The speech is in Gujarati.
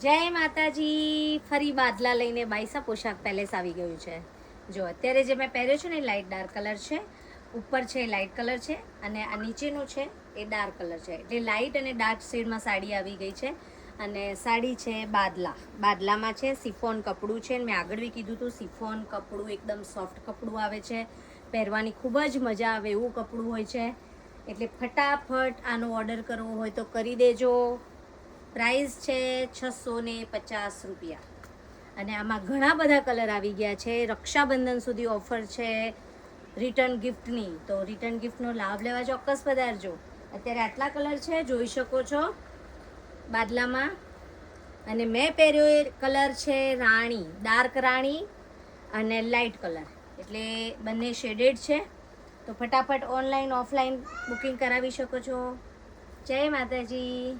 જય માતાજી. ફરી બાદલા લઈને બાઈસા પોશાક પેલેસ આવી ગયું છે. જો અત્યારે જે મેં પહેર્યો છે ને એ લાઇટ ડાર્ક કલર છે, ઉપર છે એ લાઇટ કલર છે અને આ નીચેનું છે એ ડાર્ક કલર છે. એટલે લાઇટ અને ડાર્ક શેડમાં સાડી આવી ગઈ છે. અને સાડી છે બાદલામાં છે, સિફોન કપડું છે. મેં આગળ બી કીધું હતું સિફોન કપડું એકદમ સોફ્ટ કપડું આવે છે, પહેરવાની ખૂબ જ મજા આવે એવું કપડું હોય છે. એટલે ફટાફટ આનો ઓર્ડર કરવો હોય તો કરી દેજો. પ્રાઇસ છે 650 રૂપિયા અને આમાં ઘણા બધા કલર આવી ગયા છે. રક્ષાબંધન સુધી ઓફર છે રિટર્ન ગિફ્ટની, તો રિટર્ન ગિફ્ટનો લાભ લેવા ચોક્કસ પધારજો. અત્યારે આટલા કલર છે, જોઈ શકો છો બાદલામાં. અને મેં પહેર્યો એ કલર છે રાણી, ડાર્ક રાણી અને લાઇટ કલર, એટલે બંને શેડેડ છે. તો ફટાફટ ઓનલાઈન ઓફલાઈન બુકિંગ કરાવી શકો છો. જય માતાજી.